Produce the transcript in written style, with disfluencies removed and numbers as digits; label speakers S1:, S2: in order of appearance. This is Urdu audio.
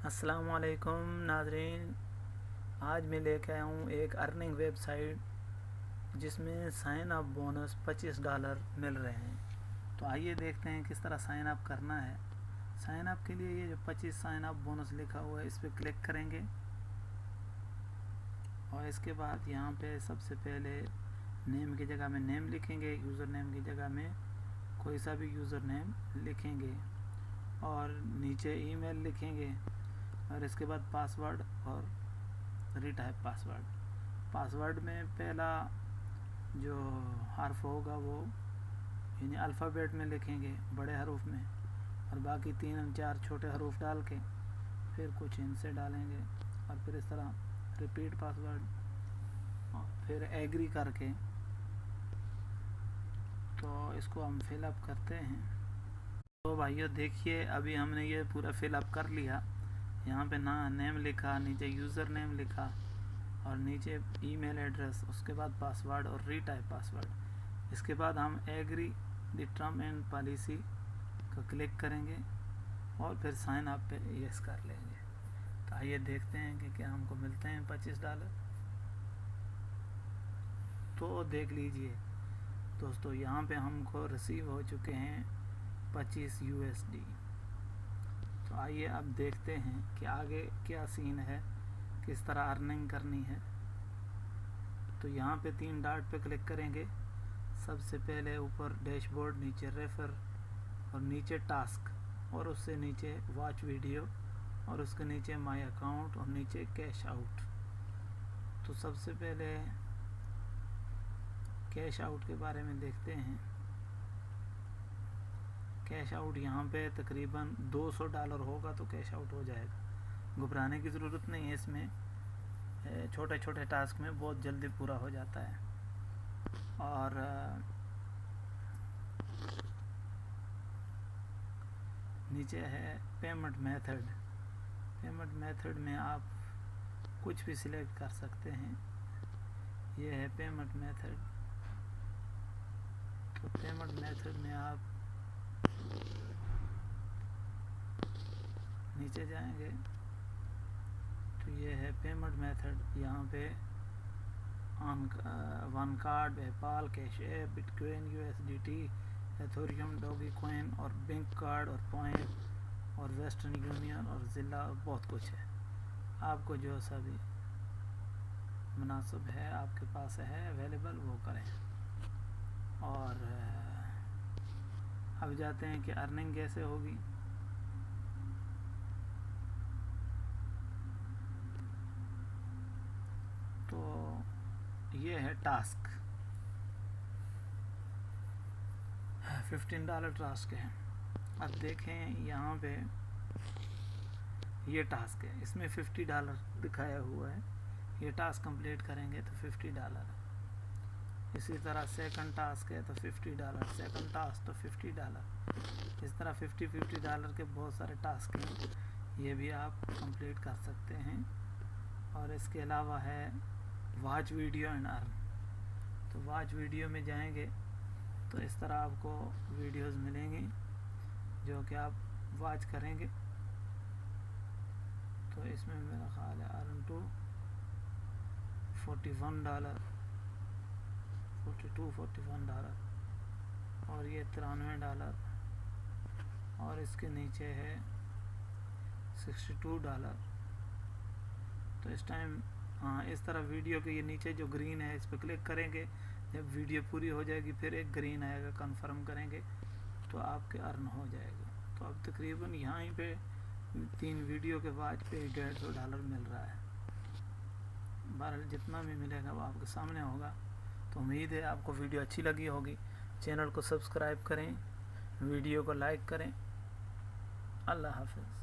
S1: السلام علیکم ناظرین، آج میں لے کے آیا ہوں ایک ارننگ ویب سائٹ جس میں سائن اپ بونس $25 مل رہے ہیں۔ تو آئیے دیکھتے ہیں کس طرح سائن اپ کرنا ہے۔ سائن اپ کے لیے یہ جو 25 سائن اپ بونس لکھا ہوا ہے اس پہ کلک کریں گے، اور اس کے بعد یہاں پہ سب سے پہلے نیم کی جگہ میں نیم لکھیں گے، یوزر نیم کی جگہ میں کوئی سا بھی یوزر نیم لکھیں گے، اور نیچے ای میل لکھیں گے، اور اس کے بعد پاسورڈ اور ریٹائپ پاسورڈ میں پہلا جو حرف ہوگا وہ یعنی الفابیٹ میں لکھیں گے بڑے حروف میں، اور باقی 3-4 چھوٹے حروف ڈال کے پھر کچھ ان سے ڈالیں گے، اور پھر اس طرح ریپیٹ پاسورڈ، اور پھر ایگری کر کے تو اس کو ہم فل اپ کرتے ہیں۔ تو بھائیو دیکھیے ابھی ہم نے یہ پورا فل اپ کر لیا۔ یہاں پہ نیم لکھا، نیچے یوزر نیم لکھا، اور نیچے ای میل ایڈریس، اس کے بعد پاسورڈ اور ری ٹائپ پاسورڈ۔ اس کے بعد ہم agree the term and policy کو کلک کریں گے، اور پھر سائن اپ پہ یس کر لیں گے۔ تو آئیے دیکھتے ہیں کہ کیا ہم کو ملتے ہیں $25۔ تو دیکھ لیجئے دوستو، یہاں پہ ہم کو ریسیو ہو چکے ہیں $25۔ تو آئیے اب دیکھتے ہیں کہ آگے کیا سین ہے، کس طرح ارننگ کرنی ہے۔ تو یہاں پہ 3 ڈاٹ پہ کلک کریں گے، سب سے پہلے اوپر ڈیش بورڈ، نیچے ریفر، اور نیچے ٹاسک، اور اس سے نیچے واچ ویڈیو، اور اس کے نیچے مائی اکاؤنٹ، اور نیچے کیش آؤٹ۔ تو سب سے پہلے کیش آؤٹ کے بارے میں دیکھتے ہیں۔ کیش آؤٹ یہاں پہ تقریباً $200 ہوگا تو کیش آؤٹ ہو جائے گا۔ گھبرانے کی ضرورت نہیں ہے، اس میں چھوٹے چھوٹے ٹاسک میں بہت جلدی پورا ہو جاتا ہے۔ اور نیچے ہے پیمنٹ میتھڈ۔ پیمنٹ میتھڈ میں آپ کچھ بھی سلیکٹ کر سکتے ہیں۔ یہ ہے پیمنٹ میتھڈ۔ تو پیمنٹ میتھڈ میں آپ نیچے جائیں گے تو یہ ہے پیمنٹ میتھڈ۔ یہاں پہ one card, PayPal, Cash App, bitcoin, USDT، Ethereum, Dogecoin, اور بینک کارڈ، اور پوائنٹ، اور ویسٹرن یونین، اور ضلع، اور بہت کچھ ہے۔ آپ کو جو سا بھی مناسب ہے، آپ کے پاس ہے اویلیبل، وہ کریں۔ اور اب جاتے ہیں کہ ارننگ کیسے ہوگی۔ تو یہ ہے ٹاسک، $15 ٹاسک ہے۔ اب دیکھیں یہاں پہ یہ ٹاسک ہے، اس میں $50 دکھایا ہوا ہے۔ یہ ٹاسک کمپلیٹ کریں گے تو $50۔ اسی طرح سیکنڈ ٹاسک ہے تو $50، سیکنڈ ٹاسک تو $50۔ اس طرح $50 کے بہت سارے ٹاسک ہیں، یہ بھی آپ کمپلیٹ کر سکتے ہیں۔ اور اس کے علاوہ ہے واچ ویڈیو اینڈ ارن۔ تو واچ ویڈیو میں جائیں گے تو اس طرح آپ کو ویڈیوز ملیں گی جو کہ آپ واچ کریں گے۔ تو اس میں میرا خیال ہے ارن ٹو $41، $41، اور یہ $93، اور اس کے نیچے ہے $62۔ تو اس ٹائم اس طرح ویڈیو کے یہ نیچے جو گرین ہے اس پہ کلک کریں گے، جب ویڈیو پوری ہو جائے گی پھر ایک گرین آئے گا، کنفرم کریں گے تو آپ کے ارن ہو جائے گا۔ تو اب تقریباً یہاں ہی پہ 3 ویڈیو کے واچ پہ $150 مل رہا ہے۔ بہرحال جتنا بھی ملے گا وہ آپ کے سامنے ہوگا۔ تو امید ہے آپ کو ویڈیو اچھی لگی ہوگی۔ چینل کو سبسکرائب کریں، ویڈیو کو لائک کریں۔ اللہ حافظ۔